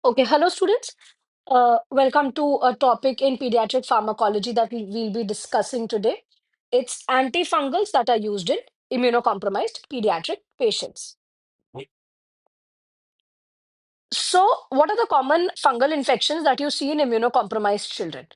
Okay, hello students. Welcome to a topic in pediatric pharmacology that we'll be discussing today. It's antifungals that are used in immunocompromised pediatric patients. So, what are the common fungal infections that you see in immunocompromised children?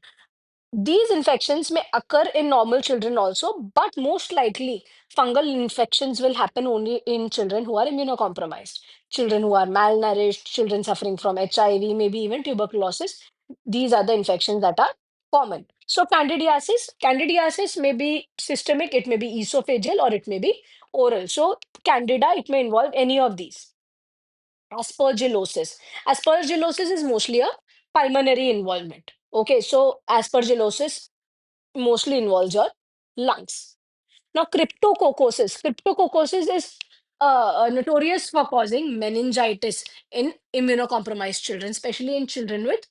These infections may occur in normal children also, but most likely fungal infections will happen only in children who are immunocompromised. Children who are malnourished, children suffering from HIV, maybe even tuberculosis. These are the infections that are common. So candidiasis may be systemic, it may be esophageal, or it may be oral. So candida, it may involve any of these. Aspergillosis. Aspergillosis is mostly a pulmonary involvement. Okay, so aspergillosis mostly involves your lungs. Now, cryptococcosis. Cryptococcosis is notorious for causing meningitis in immunocompromised children, especially in children with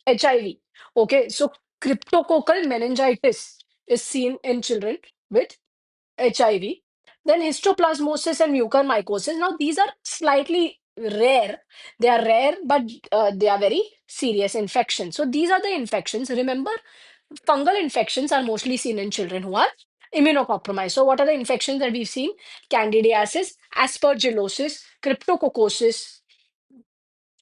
HIV. Okay, so cryptococcal meningitis is seen in children with HIV. Then histoplasmosis and mucormycosis. Now, these are slightly rare. They are rare, but they are very serious infections. So, these are the infections. Remember, fungal infections are mostly seen in children who are immunocompromised. So, what are the infections that we've seen? Candidiasis, aspergillosis, cryptococcosis,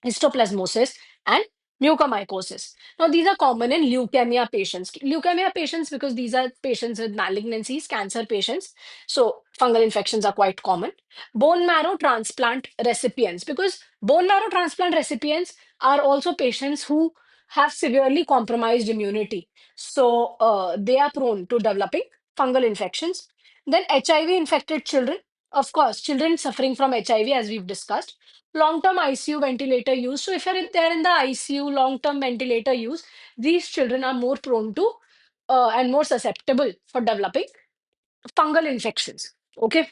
histoplasmosis, and mucormycosis. Now, these are common in leukemia patients. Leukemia patients, because these are patients with malignancies, cancer patients. So, fungal infections are quite common. Bone marrow transplant recipients, because bone marrow transplant recipients are also patients who have severely compromised immunity. So, they are prone to developing fungal infections. Then, HIV infected children. Of course, children suffering from HIV, as we've discussed. Long-term ICU ventilator use. So if they're in the ICU, long-term ventilator use, these children are more prone to and more susceptible for developing fungal infections. Okay.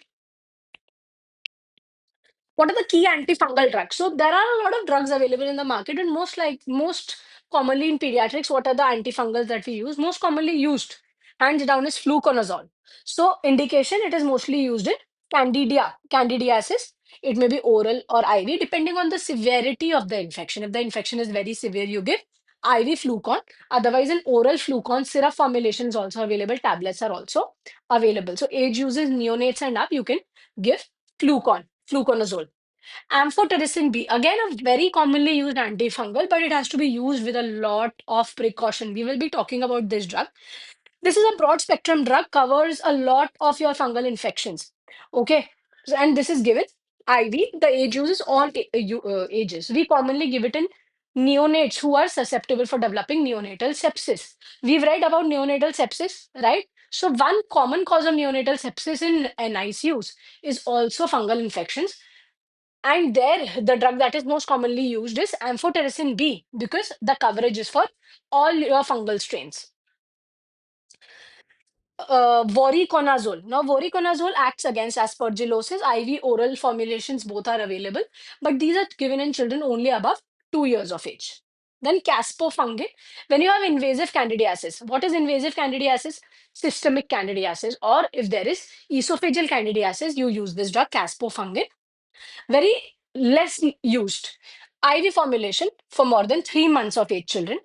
What are the key antifungal drugs? So there are a lot of drugs available in the market, and most commonly in pediatrics, what are the antifungals that we use? Most commonly used, hands down, is fluconazole. So indication, it is mostly used in candidiasis. It may be oral or IV, depending on the severity of the infection. If the infection is very severe, you give IV flucon. Otherwise, an oral flucon syrup formulation is also available. Tablets are also available. So age uses neonates and up, you can give fluconazole. Amphotericin B, again a very commonly used antifungal, but it has to be used with a lot of precaution. We will be talking about this drug. This is a broad spectrum drug, covers a lot of your fungal infections. Okay, and this is given IV. The age uses all ages. We commonly give it in neonates who are susceptible for developing neonatal sepsis. We've read about neonatal sepsis, right? So one common cause of neonatal sepsis in NICUs is also fungal infections. And there, the drug that is most commonly used is amphotericin B because the coverage is for all your fungal strains. Voriconazole. Now, voriconazole acts against aspergillosis. IV oral formulations both are available, but these are given in children only above 2 years of age. Then caspofungin. When you have invasive candidiasis, what is invasive candidiasis? Systemic candidiasis, or if there is esophageal candidiasis, you use this drug caspofungin. Very less used. IV formulation for more than 3 months of age children.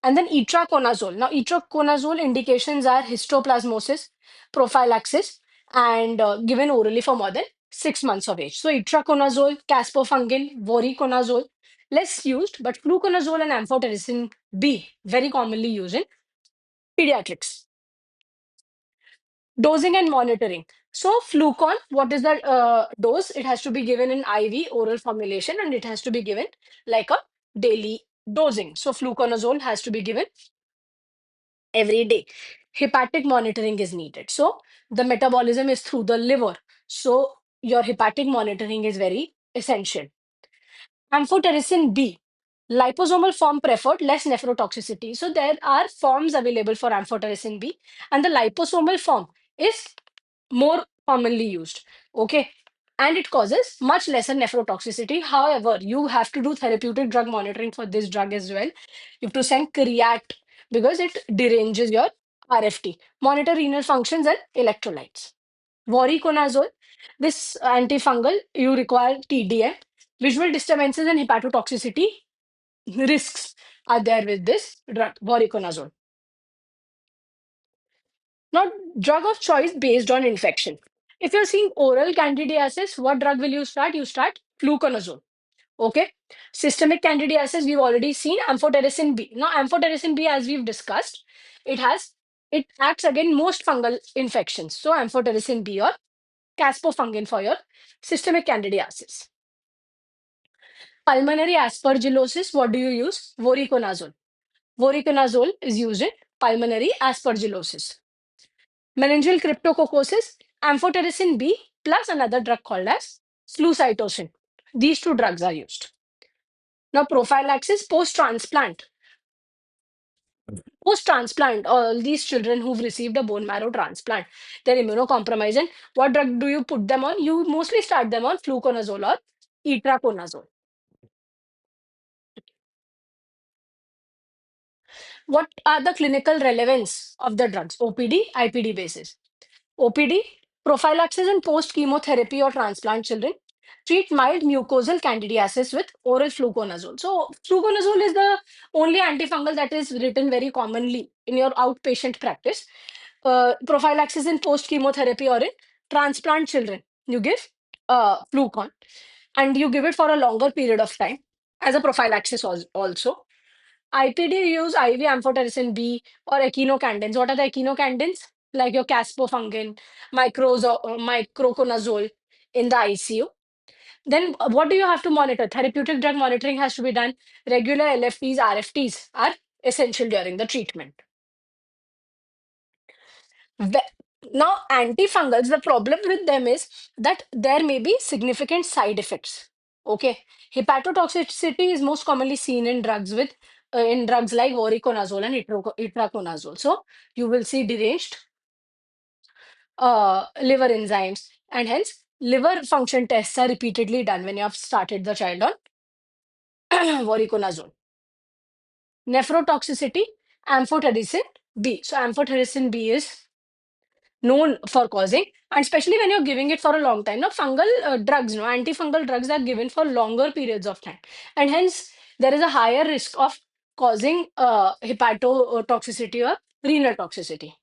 And then itraconazole. Now, itraconazole indications are histoplasmosis, prophylaxis, and given orally for more than 6 months of age. So, itraconazole, caspofungin, voriconazole, less used, but fluconazole and amphotericin B, very commonly used in pediatrics. Dosing and monitoring. So, Flucon, what is the dose? It has to be given in IV oral formulation and it has to be given like a daily dosing. So, fluconazole has to be given every day. Hepatic monitoring is needed. So, the metabolism is through the liver. So, your hepatic monitoring is very essential. Amphotericin B, liposomal form preferred, less nephrotoxicity. So there are forms available for amphotericin B, and the liposomal form is more commonly used. Okay. And it causes much lesser nephrotoxicity. However, you have to do therapeutic drug monitoring for this drug as well. You have to send creat because it deranges your RFT. Monitor renal functions and electrolytes. Voriconazole, this antifungal, you require TDM. Visual disturbances and hepatotoxicity risks are there with this drug, voriconazole. Now, drug of choice based on infection. If you're seeing oral candidiasis, what drug will you start? You start fluconazole. Okay. Systemic candidiasis, we've already seen amphotericin B. Now, amphotericin B, as we've discussed, it has it acts against most fungal infections. So, amphotericin B or caspofungin for your systemic candidiasis. Pulmonary aspergillosis, what do you use? Voriconazole. Voriconazole is used in pulmonary aspergillosis. Meningeal cryptococcosis, amphotericin B plus another drug called as flucytosine. These two drugs are used. Now, prophylaxis post-transplant. Post-transplant, all these children who've received a bone marrow transplant, they're immunocompromised. And what drug do you put them on? You mostly start them on fluconazole or itraconazole. What are the clinical relevance of the drugs? OPD, IPD basis. OPD, prophylaxis in post-chemotherapy or transplant children. Treat mild mucosal candidiasis with oral fluconazole. So, fluconazole is the only antifungal that is written very commonly in your outpatient practice. Prophylaxis in post-chemotherapy or in transplant children. You give flucon and you give it for a longer period of time as a prophylaxis also. IPD use IV amphotericin B or echinocandins. What are the echinocandins? Like your caspofungin, microconazole in the ICU. Then what do you have to monitor? Therapeutic drug monitoring has to be done. Regular LFTs, RFTs are essential during the treatment. Now, antifungals, the problem with them is that there may be significant side effects. Okay, hepatotoxicity is most commonly seen in drugs with in drugs like voriconazole and itraconazole. So you will see deranged liver enzymes, and hence liver function tests are repeatedly done when you have started the child on voriconazole. Nephrotoxicity, amphotericin B. So amphotericin B is known for causing, and especially when you're giving it for a long time. Now, fungal drugs, no, antifungal drugs are given for longer periods of time, and hence there is a higher risk of causing hepatotoxicity or renal toxicity.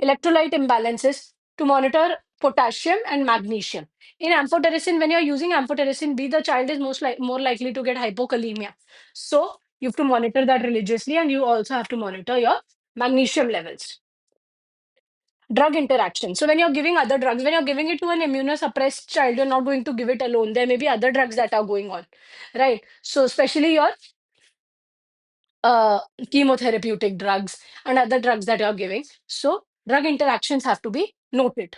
Electrolyte imbalances to monitor potassium and magnesium. In amphotericin, when you're using amphotericin B, the child is more likely to get hypokalemia. So you have to monitor that religiously, and you also have to monitor your magnesium levels. Drug interaction. So when you're giving other drugs, when you're giving it to an immunosuppressed child, you're not going to give it alone. There may be other drugs that are going on, right? So especially your uh, chemotherapeutic drugs and other drugs that you're giving. So drug interactions have to be noted.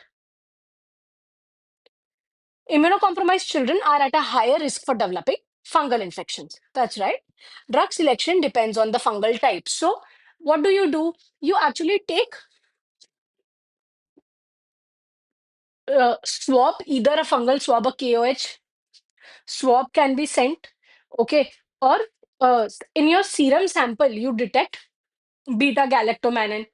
Immunocompromised children are at a higher risk for developing fungal infections. That's right. Drug selection depends on the fungal type. So what do? You actually take swab, either a fungal swab or KOH swab can be sent, okay, or in your serum sample you detect beta galactomannan.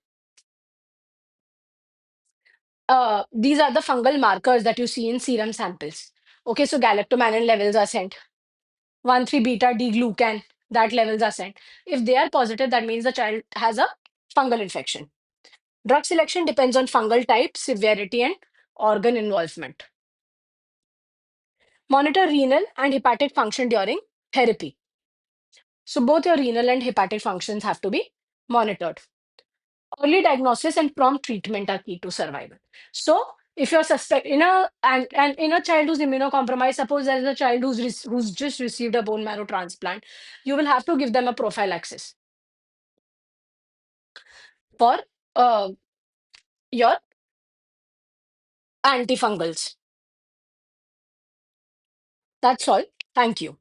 These are the fungal markers that you see in serum samples. Okay, so galactomannan levels are sent. 1,3 beta D glucan, that levels are sent. If they are positive, that means the child has a fungal infection. Drug selection depends on fungal type, severity, and organ involvement. Monitor renal and hepatic function during therapy. So both your renal and hepatic functions have to be monitored. Early diagnosis and prompt treatment are key to survival. So if you're suspect in a and in a child who's immunocompromised, suppose there's a child who's just received a bone marrow transplant, you will have to give them a prophylaxis for uh, your antifungals. That's all. Thank you.